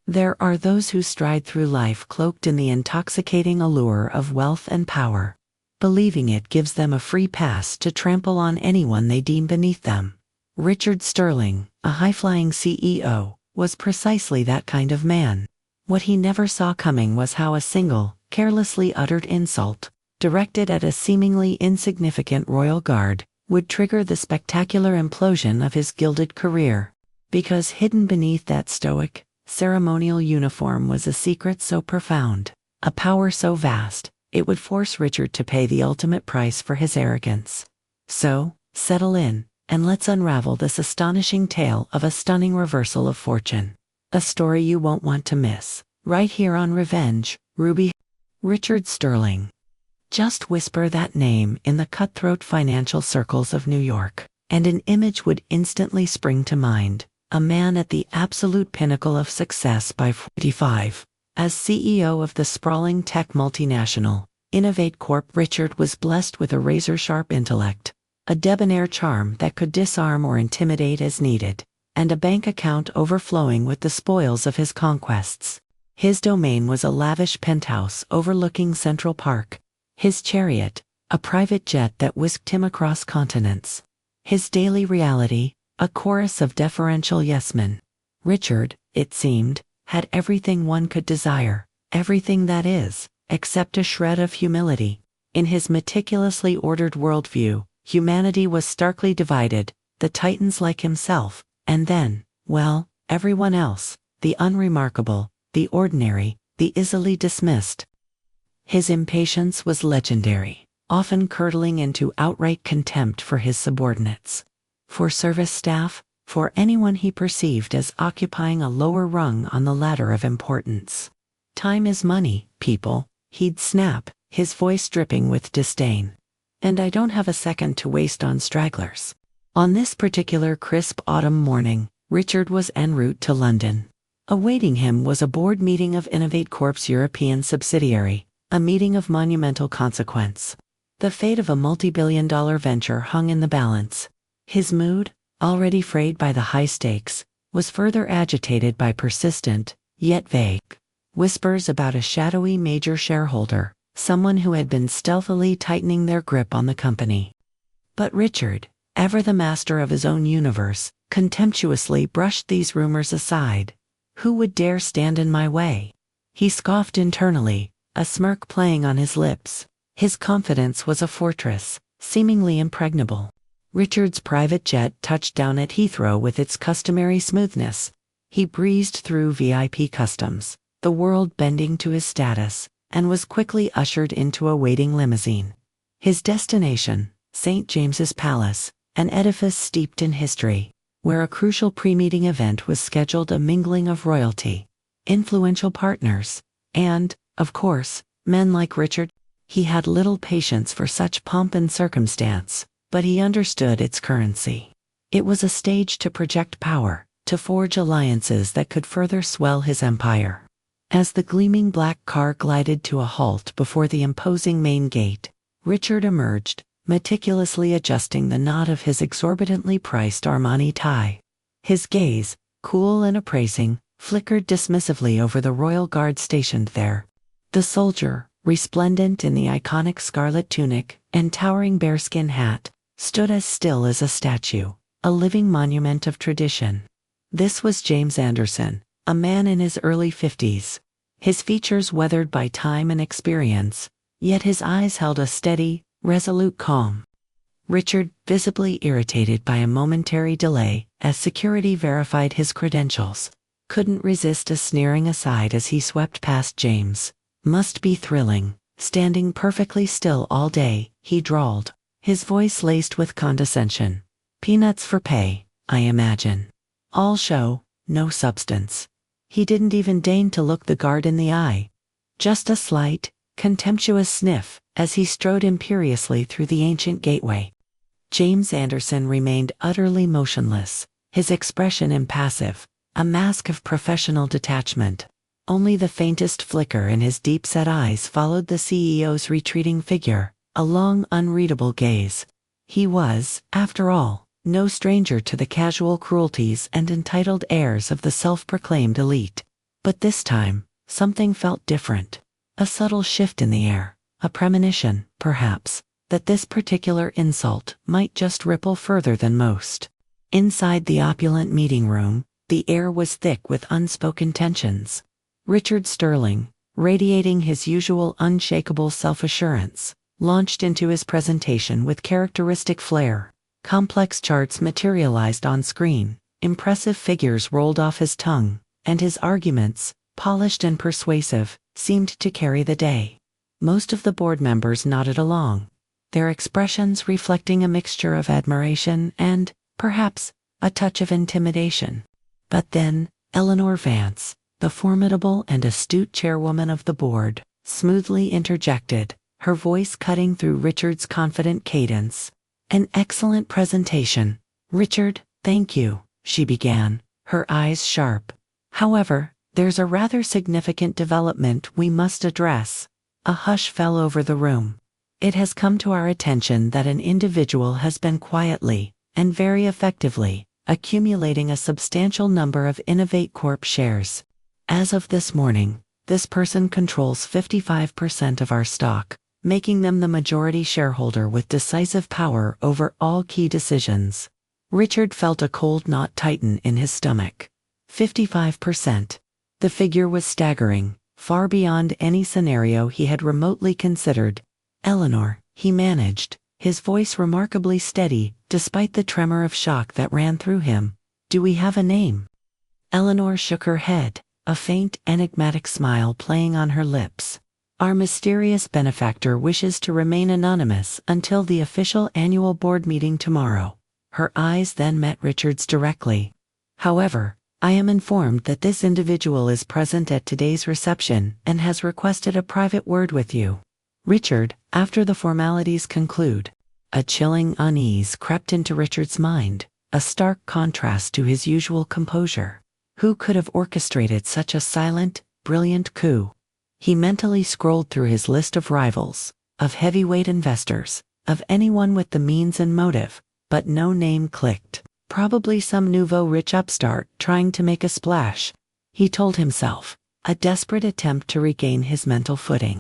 There are those who stride through life cloaked in the intoxicating allure of wealth and power, believing it gives them a free pass to trample on anyone they deem beneath them. Richard Sterling, a high-flying CEO, was precisely that kind of man. What he never saw coming was how a single, carelessly uttered insult, directed at a seemingly insignificant royal guard, would trigger the spectacular implosion of his gilded career. Because hidden beneath that stoic, ceremonial uniform was a secret so profound, a power so vast, it would force Richard to pay the ultimate price for his arrogance. So, settle in, and let's unravel this astonishing tale of a stunning reversal of fortune. A story you won't want to miss, right here on Revenge, Ruby. Richard Sterling. Just whisper that name in the cutthroat financial circles of New York, and an image would instantly spring to mind. A man at the absolute pinnacle of success by 45. As CEO of the sprawling tech multinational, Innovate Corp, Richard was blessed with a razor-sharp intellect, a debonair charm that could disarm or intimidate as needed, and a bank account overflowing with the spoils of his conquests. His domain was a lavish penthouse overlooking Central Park, his chariot, a private jet that whisked him across continents. His daily reality, a chorus of deferential yes-men. Richard, it seemed, had everything one could desire, everything that is, except a shred of humility. In his meticulously ordered worldview, humanity was starkly divided, the titans like himself, and then, well, everyone else, the unremarkable, the ordinary, the easily dismissed. His impatience was legendary, often curdling into outright contempt for his subordinates, for service staff, for anyone he perceived as occupying a lower rung on the ladder of importance. Time is money, people, he'd snap, his voice dripping with disdain. And I don't have a second to waste on stragglers. On this particular crisp autumn morning, Richard was en route to London. Awaiting him was a board meeting of Innovate Corp's European subsidiary, a meeting of monumental consequence. The fate of a multi-billion-dollar venture hung in the balance. His mood, already frayed by the high stakes, was further agitated by persistent, yet vague, whispers about a shadowy major shareholder, someone who had been stealthily tightening their grip on the company. But Richard, ever the master of his own universe, contemptuously brushed these rumors aside. Who would dare stand in my way? He scoffed internally, a smirk playing on his lips. His confidence was a fortress, seemingly impregnable. Richard's private jet touched down at Heathrow with its customary smoothness. He breezed through VIP customs, the world bending to his status, and was quickly ushered into a waiting limousine. His destination, St. James's Palace, an edifice steeped in history, where a crucial pre-meeting event was scheduled, a mingling of royalty, influential partners, and, of course, men like Richard. He had little patience for such pomp and circumstance, but he understood its currency. It was a stage to project power, to forge alliances that could further swell his empire. As the gleaming black car glided to a halt before the imposing main gate, Richard emerged, meticulously adjusting the knot of his exorbitantly priced Armani tie. His gaze, cool and appraising, flickered dismissively over the royal guard stationed there. The soldier, resplendent in the iconic scarlet tunic and towering bearskin hat, stood as still as a statue, a living monument of tradition. This was James Anderson, a man in his early 50s, his features weathered by time and experience, yet his eyes held a steady, resolute calm. Richard, visibly irritated by a momentary delay as security verified his credentials, couldn't resist a sneering aside as he swept past James. Must be thrilling, standing perfectly still all day, he drawled, his voice laced with condescension. Peanuts for pay, I imagine. All show, no substance. He didn't even deign to look the guard in the eye. Just a slight, contemptuous sniff as he strode imperiously through the ancient gateway. James Anderson remained utterly motionless, his expression impassive, a mask of professional detachment. Only the faintest flicker in his deep-set eyes followed the CEO's retreating figure, a long, unreadable gaze. He was, after all, no stranger to the casual cruelties and entitled airs of the self-proclaimed elite. But this time, something felt different. A subtle shift in the air, a premonition, perhaps, that this particular insult might just ripple further than most. Inside the opulent meeting room, the air was thick with unspoken tensions. Richard Sterling, radiating his usual unshakable self-assurance, launched into his presentation with characteristic flair. Complex charts materialized on screen, impressive figures rolled off his tongue, and his arguments, polished and persuasive, seemed to carry the day. Most of the board members nodded along, their expressions reflecting a mixture of admiration and, perhaps, a touch of intimidation. But then, Eleanor Vance, the formidable and astute chairwoman of the board, smoothly interjected, her voice cutting through Richard's confident cadence. "An excellent presentation, Richard, thank you," she began, her eyes sharp. "However, there's a rather significant development we must address." A hush fell over the room. "It has come to our attention that an individual has been quietly, and very effectively, accumulating a substantial number of Innovate Corp shares. As of this morning, this person controls 55% of our stock, making them the majority shareholder with decisive power over all key decisions." Richard felt a cold knot tighten in his stomach. 55%. The figure was staggering, far beyond any scenario he had remotely considered. "Eleanor," he managed, his voice remarkably steady despite the tremor of shock that ran through him, "do we have a name?" Eleanor shook her head, a faint, enigmatic smile playing on her lips. "Our mysterious benefactor wishes to remain anonymous until the official annual board meeting tomorrow." Her eyes then met Richard's directly. "However, I am informed that this individual is present at today's reception and has requested a private word with you." Richard, after the formalities conclude. A chilling unease crept into Richard's mind, a stark contrast to his usual composure. Who could have orchestrated such a silent, brilliant coup? He mentally scrolled through his list of rivals, of heavyweight investors, of anyone with the means and motive, but no name clicked. Probably some nouveau rich upstart trying to make a splash, he told himself, a desperate attempt to regain his mental footing.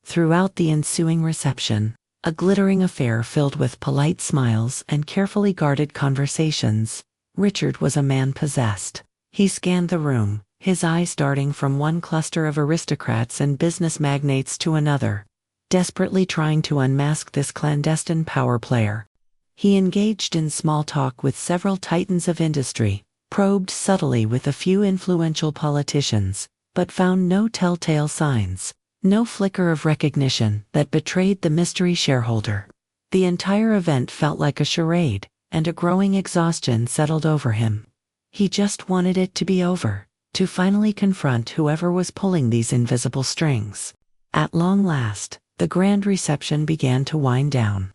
Throughout the ensuing reception, a glittering affair filled with polite smiles and carefully guarded conversations, Richard was a man possessed. He scanned the room, his eyes darting from one cluster of aristocrats and business magnates to another, desperately trying to unmask this clandestine power player. He engaged in small talk with several titans of industry, probed subtly with a few influential politicians, but found no telltale signs, no flicker of recognition that betrayed the mystery shareholder. The entire event felt like a charade, and a growing exhaustion settled over him. He just wanted it to be over, to finally confront whoever was pulling these invisible strings. At long last, the grand reception began to wind down.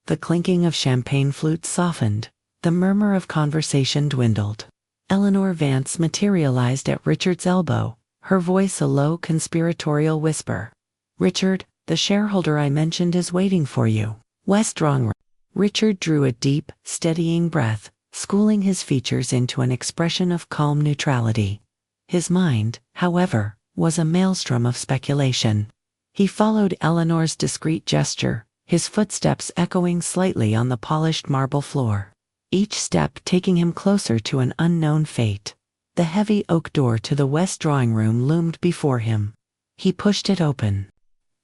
The clinking of champagne flutes softened, the murmur of conversation dwindled. Eleanor Vance materialized at Richard's elbow, her voice a low conspiratorial whisper. "Richard, the shareholder I mentioned is waiting for you. West Wrong." Richard drew a deep, steadying breath, schooling his features into an expression of calm neutrality. His mind, however, was a maelstrom of speculation. He followed Eleanor's discreet gesture, his footsteps echoing slightly on the polished marble floor, each step taking him closer to an unknown fate. The heavy oak door to the west drawing room loomed before him. He pushed it open.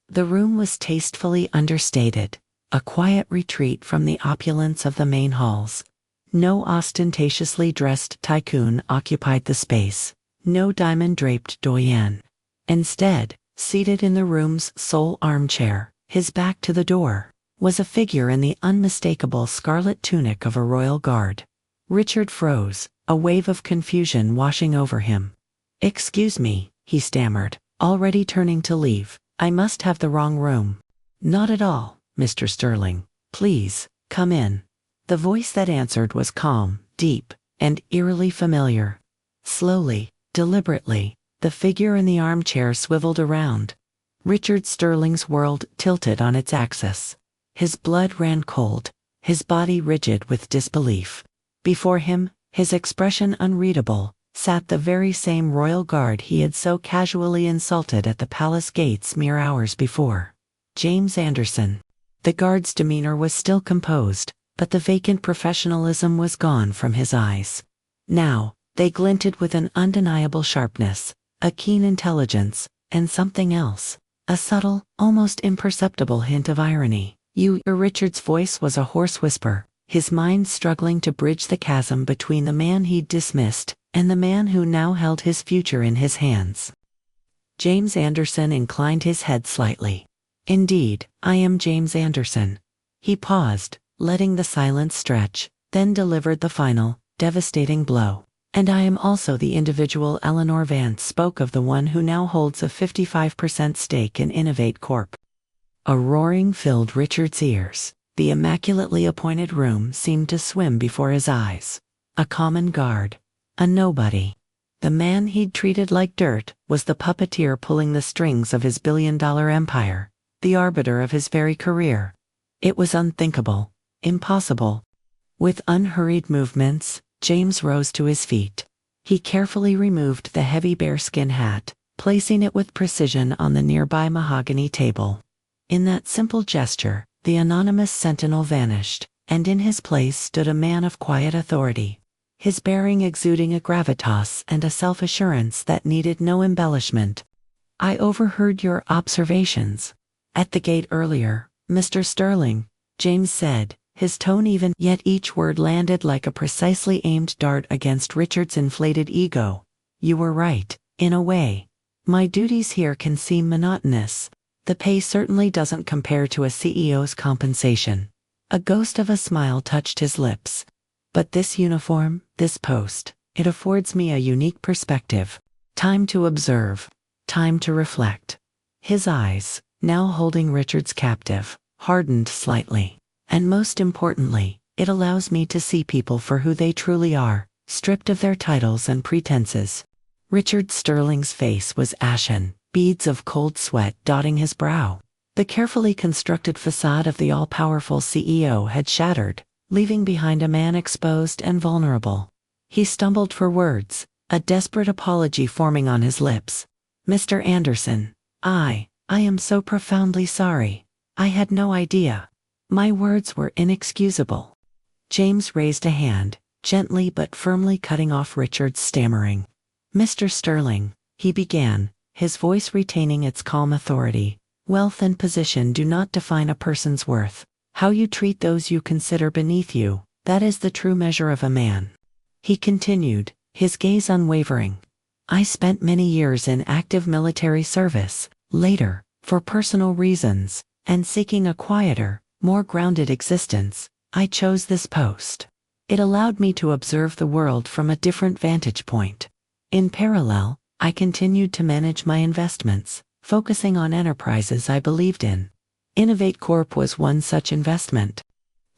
The room was tastefully understated, a quiet retreat from the opulence of the main halls. No ostentatiously dressed tycoon occupied the space, no diamond-draped doyen. Instead, seated in the room's sole armchair, his back to the door, was a figure in the unmistakable scarlet tunic of a royal guard. Richard froze, a wave of confusion washing over him. "Excuse me," he stammered, already turning to leave, "I must have the wrong room." "Not at all, Mr. Sterling. Please, come in." The voice that answered was calm, deep, and eerily familiar. Slowly, deliberately, the figure in the armchair swiveled around. Richard Sterling's world tilted on its axis. His blood ran cold, his body rigid with disbelief. Before him, his expression unreadable, sat the very same royal guard he had so casually insulted at the palace gates mere hours before. James Anderson. The guard's demeanor was still composed, but the vacant professionalism was gone from his eyes. Now, they glinted with an undeniable sharpness, a keen intelligence, and something else, a subtle, almost imperceptible hint of irony. Richard's voice was a hoarse whisper, his mind struggling to bridge the chasm between the man he'd dismissed and the man who now held his future in his hands. James Anderson inclined his head slightly. Indeed, I am James Anderson. He paused, letting the silence stretch, then delivered the final, devastating blow. And I am also the individual Eleanor Vance spoke of, the one who now holds a 55% stake in Innovate Corp. A roaring filled Richard's ears. The immaculately appointed room seemed to swim before his eyes. A common guard. A nobody. The man he'd treated like dirt was the puppeteer pulling the strings of his billion-dollar empire, the arbiter of his very career. It was unthinkable, impossible. With unhurried movements, James rose to his feet. He carefully removed the heavy bearskin hat, placing it with precision on the nearby mahogany table. In that simple gesture, the anonymous sentinel vanished, and in his place stood a man of quiet authority, his bearing exuding a gravitas and a self-assurance that needed no embellishment. I overheard your observations at the gate earlier, Mr. Sterling, James said, his tone even, yet each word landed like a precisely aimed dart against Richard's inflated ego. You were right, in a way. My duties here can seem monotonous. The pay certainly doesn't compare to a CEO's compensation. A ghost of a smile touched his lips. But this uniform, this post, it affords me a unique perspective. Time to observe. Time to reflect. His eyes, now holding Richard's captive, hardened slightly. And most importantly, it allows me to see people for who they truly are, stripped of their titles and pretenses. Richard Sterling's face was ashen, beads of cold sweat dotting his brow. The carefully constructed facade of the all-powerful CEO had shattered, leaving behind a man exposed and vulnerable. He stumbled for words, a desperate apology forming on his lips. Mr. Anderson, I am so profoundly sorry. I had no idea. My words were inexcusable. James raised a hand, gently but firmly cutting off Richard's stammering. Mr. Sterling, he began, his voice retaining its calm authority. Wealth and position do not define a person's worth. How you treat those you consider beneath you, that is the true measure of a man. He continued, his gaze unwavering. I spent many years in active military service. Later, for personal reasons, and seeking a quieter, more grounded existence, I chose this post. It allowed me to observe the world from a different vantage point. In parallel, I continued to manage my investments, focusing on enterprises I believed in. Innovate Corp was one such investment.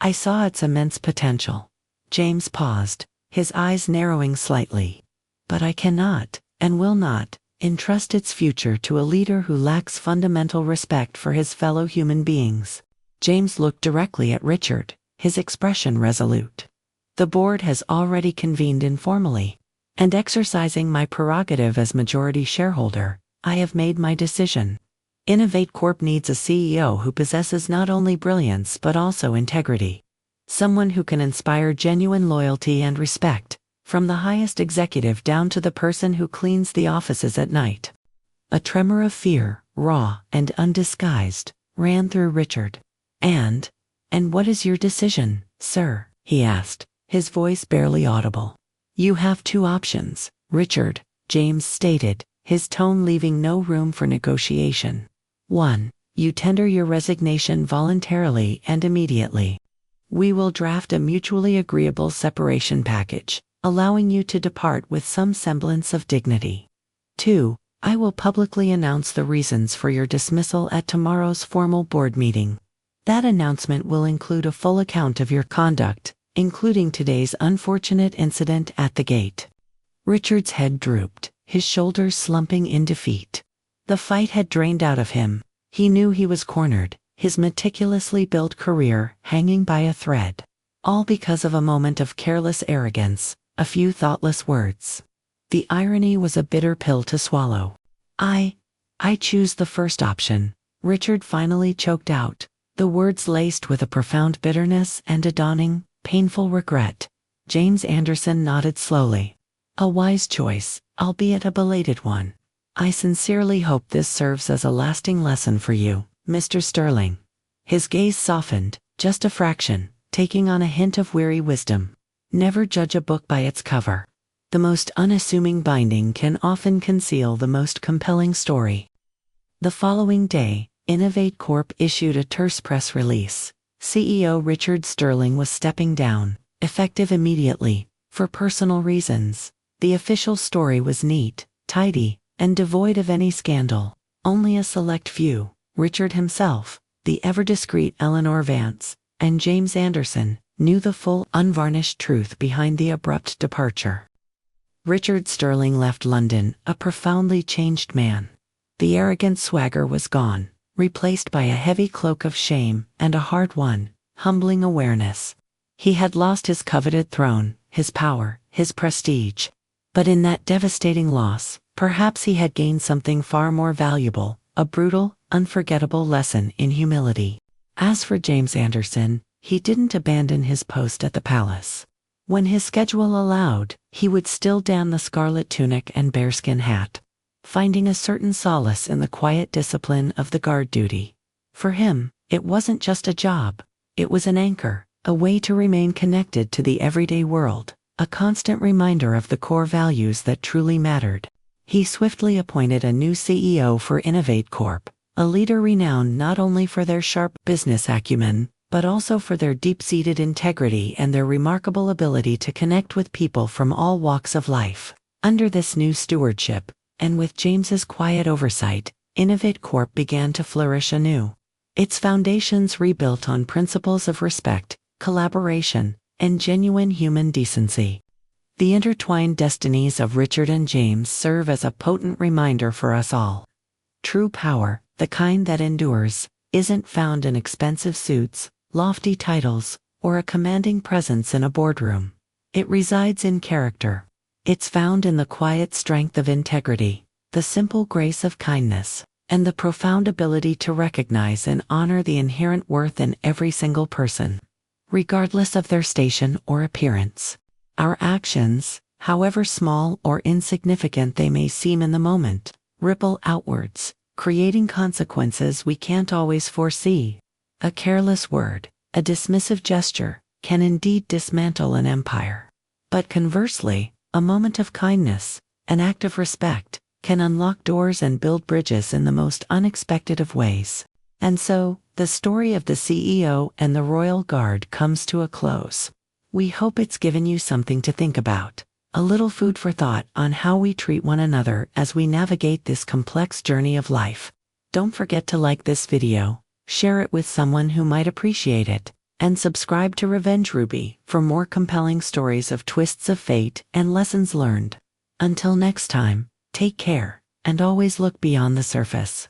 I saw its immense potential. James paused, his eyes narrowing slightly. But I cannot, and will not, entrust its future to a leader who lacks fundamental respect for his fellow human beings. James looked directly at Richard, his expression resolute. The board has already convened informally, and exercising my prerogative as majority shareholder, I have made my decision. Innovate Corp needs a CEO who possesses not only brilliance but also integrity. Someone who can inspire genuine loyalty and respect, from the highest executive down to the person who cleans the offices at night. A tremor of fear, raw and undisguised, ran through Richard. And what is your decision, sir? He asked, his voice barely audible. You have two options, Richard, James stated, his tone leaving no room for negotiation. 1. You tender your resignation voluntarily and immediately. We will draft a mutually agreeable separation package, allowing you to depart with some semblance of dignity. 2. I will publicly announce the reasons for your dismissal at tomorrow's formal board meeting. That announcement will include a full account of your conduct, including today's unfortunate incident at the gate. Richard's head drooped, his shoulders slumping in defeat. The fight had drained out of him. He knew he was cornered, his meticulously built career hanging by a thread. All because of a moment of careless arrogance, a few thoughtless words. The irony was a bitter pill to swallow. I choose the first option," Richard finally choked out, the words laced with a profound bitterness and a dawning, painful regret. James Anderson nodded slowly. "A wise choice, albeit a belated one. I sincerely hope this serves as a lasting lesson for you, Mr. Sterling." His gaze softened, just a fraction, taking on a hint of weary wisdom. Never judge a book by its cover. The most unassuming binding can often conceal the most compelling story. The following day, Innovate Corp issued a terse press release. CEO Richard Sterling was stepping down, effective immediately, for personal reasons. The official story was neat, tidy, and devoid of any scandal. Only a select few, Richard himself, the ever-discreet Eleanor Vance, and James Anderson, knew the full, unvarnished truth behind the abrupt departure. Richard Sterling left London, a profoundly changed man. The arrogant swagger was gone, replaced by a heavy cloak of shame and a hard-won, humbling awareness. He had lost his coveted throne, his power, his prestige. But in that devastating loss, perhaps he had gained something far more valuable, a brutal, unforgettable lesson in humility. As for James Anderson, he didn't abandon his post at the palace. When his schedule allowed, he would still don the scarlet tunic and bearskin hat, finding a certain solace in the quiet discipline of the guard duty. For him, it wasn't just a job. It was an anchor, a way to remain connected to the everyday world, a constant reminder of the core values that truly mattered. He swiftly appointed a new CEO for Innovate Corp, a leader renowned not only for their sharp business acumen, but also for their deep-seated integrity and their remarkable ability to connect with people from all walks of life. Under this new stewardship, and with James's quiet oversight, Innovate Corp began to flourish anew. Its foundations rebuilt on principles of respect, collaboration, and genuine human decency. The intertwined destinies of Richard and James serve as a potent reminder for us all. True power, the kind that endures, isn't found in expensive suits, lofty titles, or a commanding presence in a boardroom. It resides in character. It's found in the quiet strength of integrity, the simple grace of kindness, and the profound ability to recognize and honor the inherent worth in every single person, regardless of their station or appearance. Our actions, however small or insignificant they may seem in the moment, ripple outwards, creating consequences we can't always foresee. A careless word, a dismissive gesture, can indeed dismantle an empire. But conversely, a moment of kindness, an act of respect, can unlock doors and build bridges in the most unexpected of ways. And so, the story of the CEO and the Royal Guard comes to a close. We hope it's given you something to think about, a little food for thought on how we treat one another as we navigate this complex journey of life. Don't forget to like this video, share it with someone who might appreciate it, and subscribe to Revenge Ruby for more compelling stories of twists of fate and lessons learned. Until next time, take care, and always look beyond the surface.